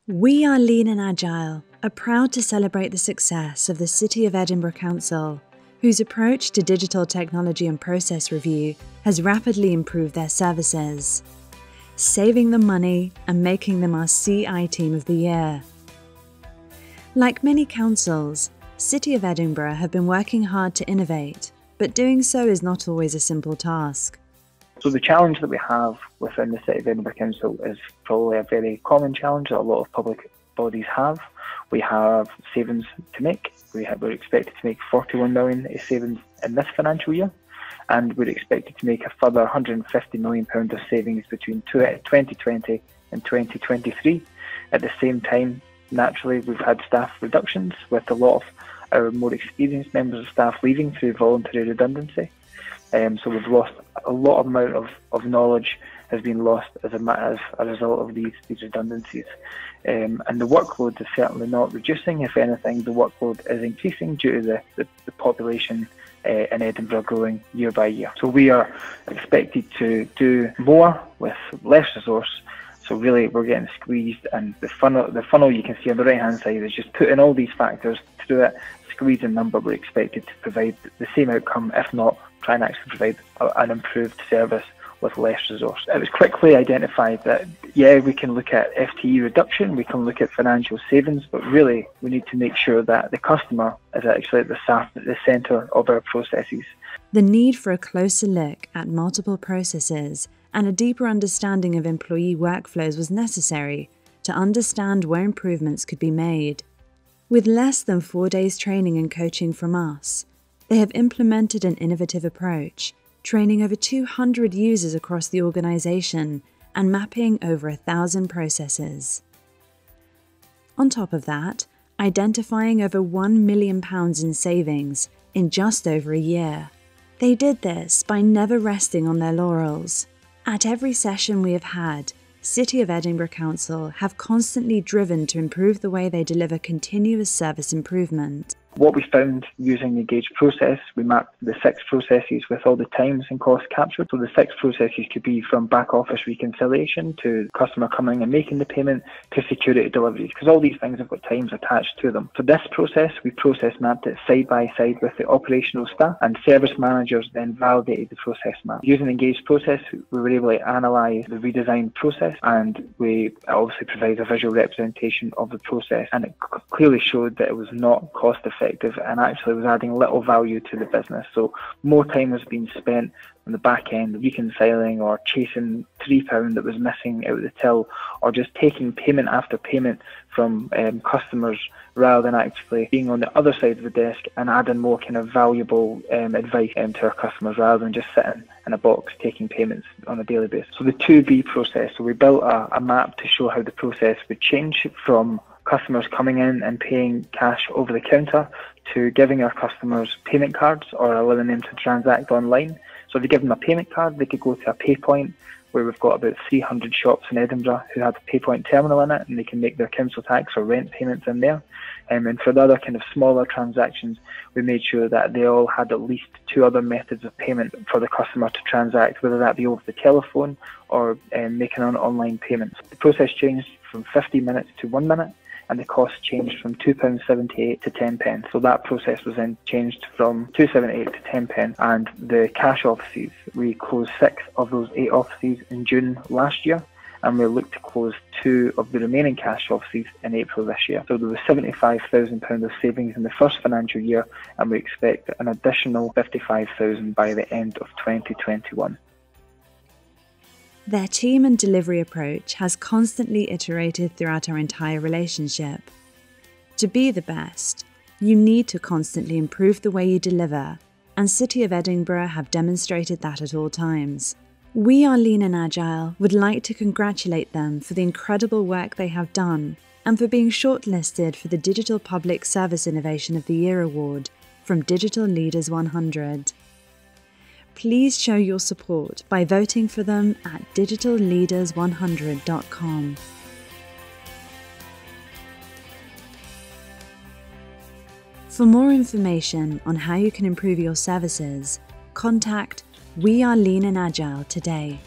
We are Lean and Agile are proud to celebrate the success of the City of Edinburgh Council, whose approach to digital technology and process review has rapidly improved their services, saving them money and making them our CI Team of the Year. Like many councils, City of Edinburgh have been working hard to innovate, but doing so is not always a simple task. So the challenge that we have within the City of Edinburgh Council is probably a very common challenge that a lot of public bodies have. We have savings to make. We're expected to make 41 million savings in this financial year, and we're expected to make a further £150 million of savings between 2020 and 2023. At the same time, naturally, we've had staff reductions with a lot of our more experienced members of staff leaving through voluntary redundancy. So we've lost a lot of amount of knowledge has been lost as a result of these redundancies. And the workload is certainly not reducing. If anything, the workload is increasing due to the population in Edinburgh growing year by year. So we are expected to do more with less resource. So really we're getting squeezed, and the funnel you can see on the right hand side is just putting all these factors through it, squeeze a number. We're expected to provide the same outcome, if not try and actually provide an improved service with less resource. It was quickly identified that, yeah, we can look at FTE reduction, we can look at financial savings, but really we need to make sure that the customer is actually at the centre of our processes. The need for a closer look at multiple processes and a deeper understanding of employee workflows was necessary to understand where improvements could be made. With less than 4 days training and coaching from us, they have implemented an innovative approach, training over 200 users across the organisation and mapping over 1,000 processes. On top of that, identifying over £1 million in savings in just over a year. They did this by never resting on their laurels. At every session we have had, City of Edinburgh Council have constantly driven to improve the way they deliver continuous service improvement. What we found using the Engage process, we mapped the 6 processes with all the times and costs captured. So the 6 processes could be from back office reconciliation to customer coming and making the payment to security deliveries, because all these things have got times attached to them. For this process, we process mapped it side by side with the operational staff, and service managers then validated the process map. Using the Engage process, we were able to analyse the redesigned process, and we obviously provide a visual representation of the process, and it clearly showed that it was not cost effective and actually was adding little value to the business. So more time was being spent on the back end reconciling or chasing £3 that was missing out of the till, or just taking payment after payment from customers rather than actually being on the other side of the desk and adding more kind of valuable advice to our customers rather than just sitting in a box taking payments on a daily basis. So the 2B process, so we built a map to show how the process would change from customers coming in and paying cash over the counter to giving our customers payment cards or allowing them to transact online. So if they give them a payment card, they could go to a PayPoint, where we've got about 300 shops in Edinburgh who have a PayPoint terminal in it, and they can make their council tax or rent payments in there. And for the other kind of smaller transactions, we made sure that they all had at least 2 other methods of payment for the customer to transact, whether that be over the telephone or making an online payment. The process changed from 50 minutes to 1 minute, and the cost changed from £2.78 to 10p. So that process was then changed from £2.78 to 10p. And the cash offices, we closed 6 of those 8 offices in June last year, and we look to close 2 of the remaining cash offices in April this year. So there was £75,000 of savings in the first financial year, and we expect an additional £55,000 by the end of 2021. Their team and delivery approach has constantly iterated throughout our entire relationship. To be the best, you need to constantly improve the way you deliver, and City of Edinburgh have demonstrated that at all times. We are Lean and Agile would like to congratulate them for the incredible work they have done and for being shortlisted for the Digital Public Service Innovation of the Year Award from Digital Leaders 100. Please show your support by voting for them at digitalleaders100.com. For more information on how you can improve your services, contact We Are Lean and Agile today.